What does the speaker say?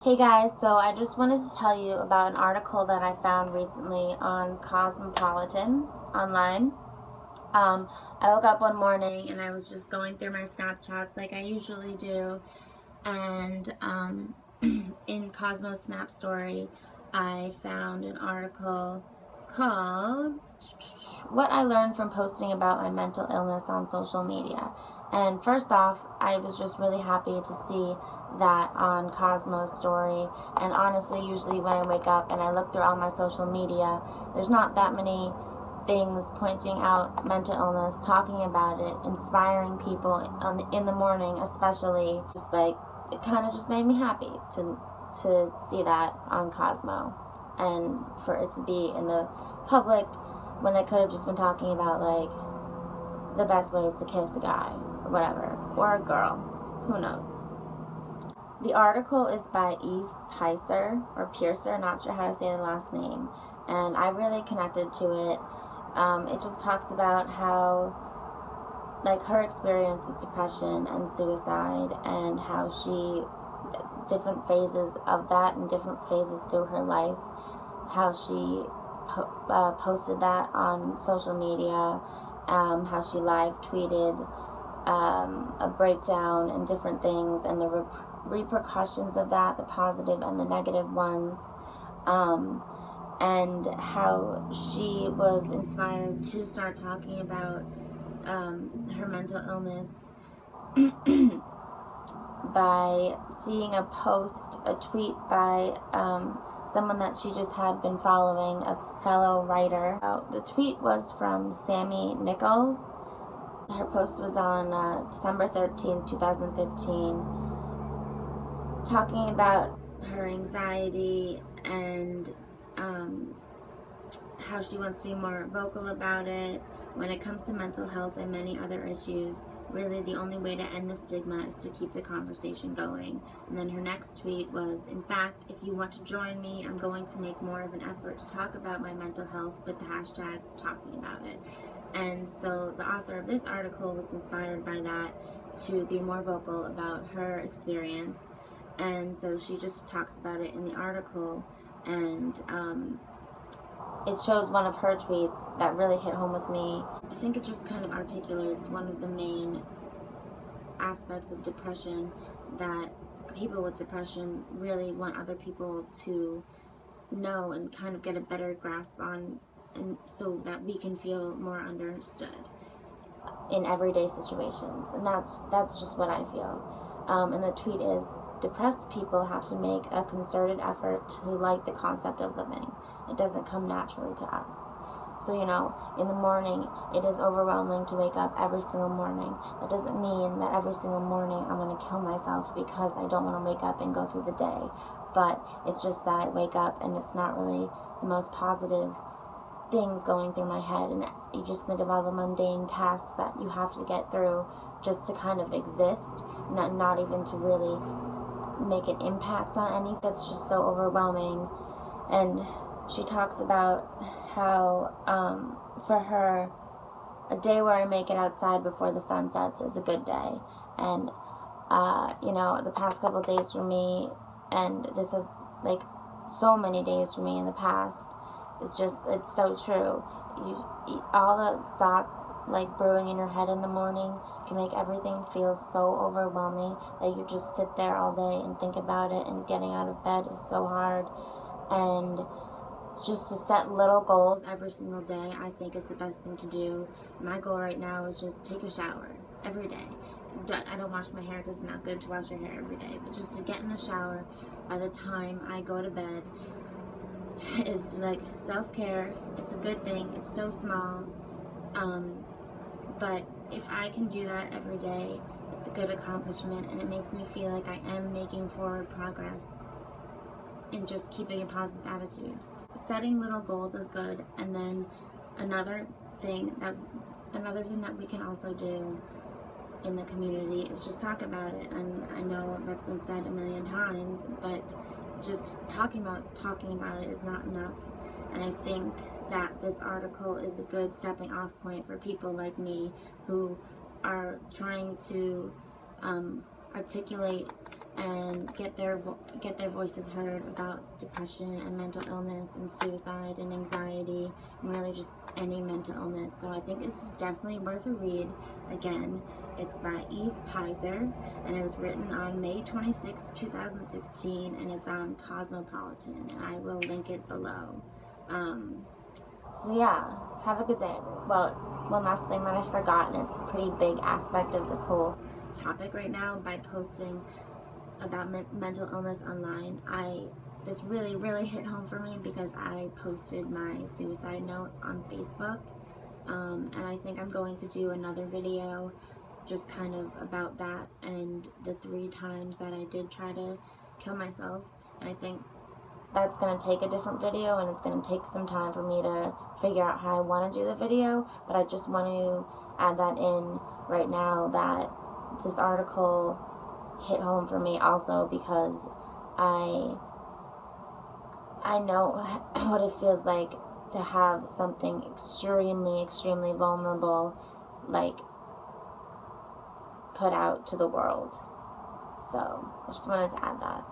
Hey guys, so I just wanted to tell you about an article that I found recently on Cosmopolitan online. I woke up one morning and I was just going through my Snapchats like I usually do, and in Cosmo Snap Story, I found an article called What I Learned from Posting About My Mental Illness on Social Media. And first off, I was just really happy to see that on Cosmo's story. And honestly, usually when I wake up and I look through all my social media, there's not that many things pointing out mental illness, talking about it, inspiring people in the morning, especially. Just like it kind of just made me happy to see that on Cosmo, and for it to be in the public when they could have just been talking about like the best ways to kiss a guy or whatever, or a girl, who knows. The article is by Eve Picer or Piercer, not sure how to say the last name, and I really connected to it. It just talks about how, like, her experience with depression and suicide, and how she, different phases of that and different phases through her life, how she posted that on social media, how she live tweeted a breakdown and different things, and the repercussions of that, the positive and the negative ones, and how she was inspired to start talking about her mental illness by seeing a tweet by someone that she just had been following, a fellow writer. The tweet was from Sammy Nichols. Her post was on December 13th, 2015, talking about her anxiety and how she wants to be more vocal about it when it comes to mental health and many other issues. Really, the only way to end the stigma is to keep the conversation going. And then her next tweet was, in fact, if you want to join me, I'm going to make more of an effort to talk about my mental health with the hashtag talking about it. And so the author of this article was inspired by that to be more vocal about her experience. And so she just talks about it in the article, and it shows one of her tweets that really hit home with me. I think it just kind of articulates one of the main aspects of depression, that people with depression really want other people to know and kind of get a better grasp on, and so that we can feel more understood in everyday situations. And that's just what I feel. And the tweet is, depressed people have to make a concerted effort to like the concept of living. It doesn't come naturally to us. So, in the morning, it is overwhelming to wake up every single morning. That doesn't mean that every single morning I'm going to kill myself because I don't want to wake up and go through the day. But it's just that I wake up and it's not really the most positive things going through my head, and you just think of all the mundane tasks that you have to get through just to kind of exist, not even to really make an impact on anything. It's just so overwhelming. And she talks about how for her, a day where I make it outside before the sun sets is a good day. And the past couple of days for me, and this is like so many days for me in the past, it's so true. All the thoughts like brewing in your head in the morning can make everything feel so overwhelming that you just sit there all day and think about it, and getting out of bed is so hard. And just to set little goals every single day, I think, is the best thing to do. My goal right now is just take a shower every day. I don't wash my hair because it's not good to wash your hair every day, but just to get in the shower by the time I go to bed is like self-care. It's a good thing. It's so small. But if I can do that every day, it's a good accomplishment, and it makes me feel like I am making forward progress in just keeping a positive attitude. Setting little goals is good, and then another thing that we can also do in the community is just talk about it. And I know that's been said a million times, but just talking about it is not enough. And I think that this article is a good stepping off point for people like me who are trying to articulate and get their voices heard about depression and mental illness and suicide and anxiety and really just any mental illness. So I think this is definitely worth a read. Again, it's by Eve Pizer, and it was written on May 26, 2016, and it's on Cosmopolitan, and I will link it below. So yeah, have a good day. Well, one last thing that I forgot, and it's a pretty big aspect of this whole topic right now, by posting about mental illness online, this really hit home for me because I posted my suicide note on Facebook, and I think I'm going to do another video just kind of about that and the 3 times that I did try to kill myself. And I think that's going to take a different video, and it's going to take some time for me to figure out how I want to do the video, but I just want to add that in right now, that this article hit home for me also because I know what it feels like to have something extremely vulnerable like put out to the world. So I just wanted to add that.